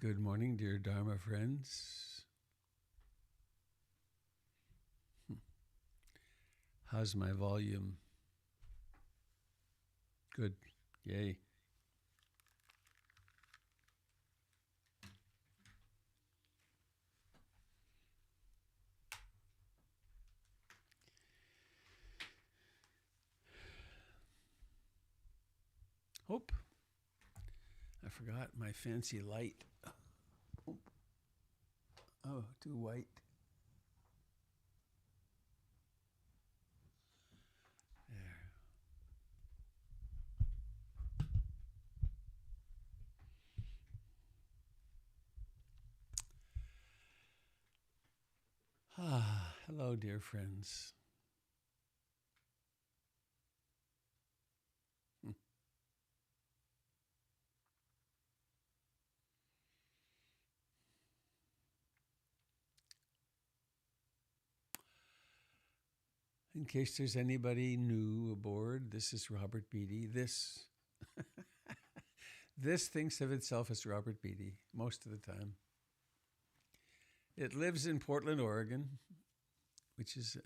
Good morning, dear Dharma friends. How's my volume? Good. Yay. Hope. I forgot my fancy light. Oh, too white. There. Hello, dear friends. In case there's anybody new aboard, this is Robert Beatty. This thinks of itself as Robert Beatty most of the time. It lives in Portland, Oregon, which is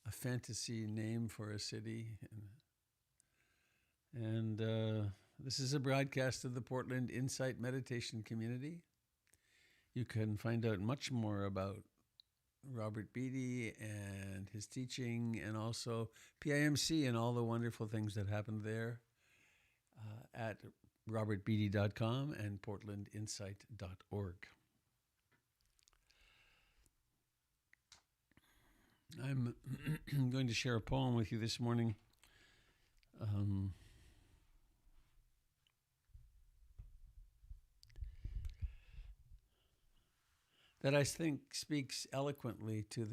a fantasy name for a city. And this is a broadcast of the Portland Insight Meditation Community. You can find out much more about Robert Beatty and his teaching, and also PIMC and all the wonderful things that happened there at robertbeatty.com and portlandinsight.org. I'm going to share a poem with you this morning. That I think speaks eloquently to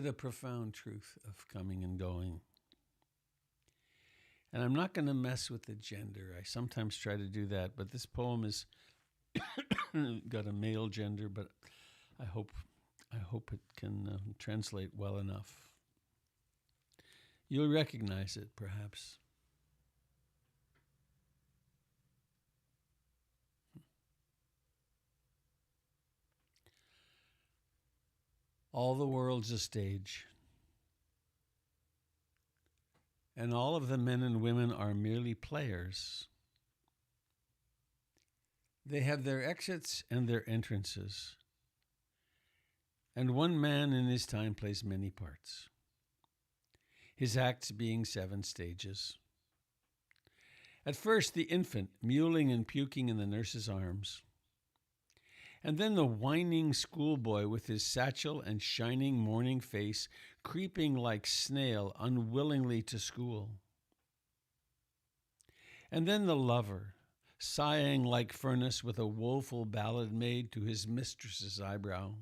the profound truth of coming and going. And I'm not going to mess with the gender. I sometimes try to do that, but this poem is got a male gender, but I hope it can translate well enough. You'll recognize it, perhaps. All the world's a stage, and all of the men and women are merely players. They have their exits and their entrances, and one man in his time plays many parts, his acts being 7 stages. At first, the infant, mewling and puking in the nurse's arms. And then the whining schoolboy with his satchel and shining morning face, creeping like snail unwillingly to school. And then the lover, sighing like furnace with a woeful ballad made to his mistress's eyebrow.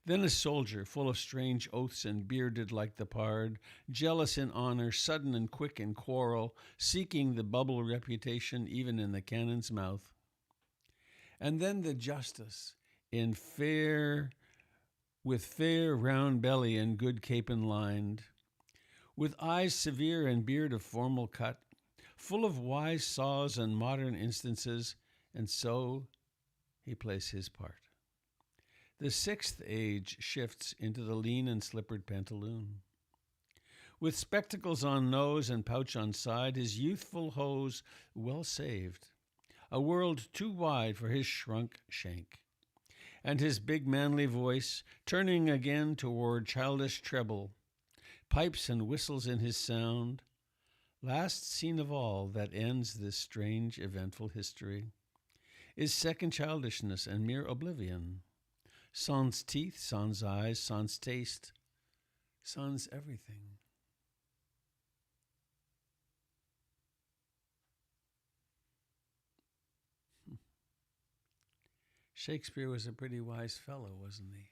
Then a soldier, full of strange oaths and bearded like the pard, jealous in honor, sudden and quick in quarrel, seeking the bubble reputation even in the cannon's mouth. And then the justice, with fair round belly and good capon lined, with eyes severe and beard of formal cut, full of wise saws and modern instances, and so he plays his part. The 6th age shifts into the lean and slippered pantaloon. With spectacles on nose and pouch on side, his youthful hose well saved, a world too wide for his shrunk shank, and his big manly voice turning again toward childish treble, pipes and whistles in his sound, last scene of all that ends this strange eventful history, is second childishness and mere oblivion, sans teeth, sans eyes, sans taste, sans everything. Shakespeare was a pretty wise fellow, wasn't he?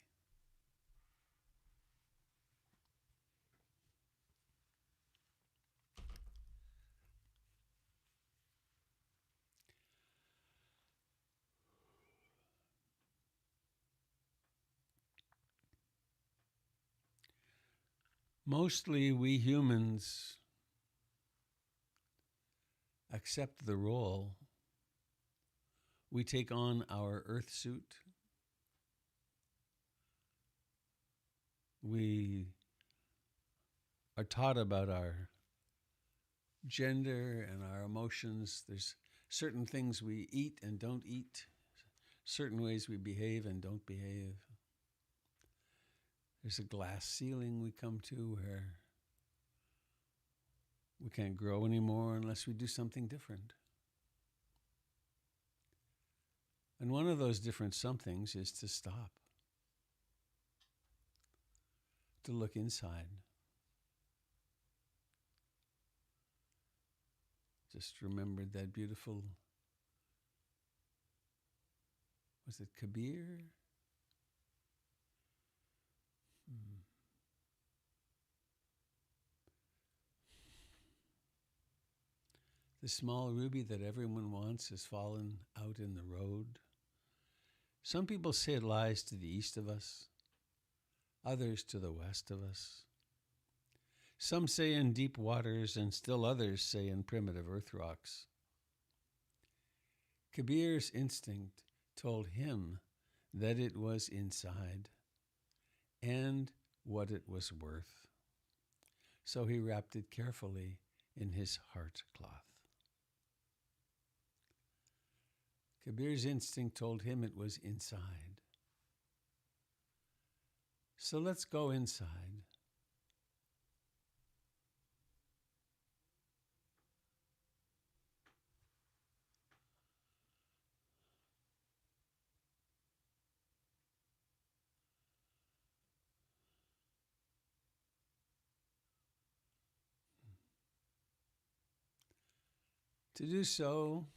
Mostly we humans accept the role We take on our earth suit. We are taught about our gender and our emotions. There's certain things we eat and don't eat, certain ways we behave and don't behave. There's a glass ceiling we come to where we can't grow anymore unless we do something different. And one of those different somethings is to stop, to look inside. Just remembered that beautiful, was it Kabir? The small ruby that everyone wants has fallen out in the road. Some people say it lies to the east of us, others to the west of us. Some say in deep waters, and still others say in primitive earth rocks. Kabir's instinct told him that it was inside and what it was worth. So he wrapped it carefully in his heart cloth. Kabir's instinct told him it was inside. So let's go inside. To do so,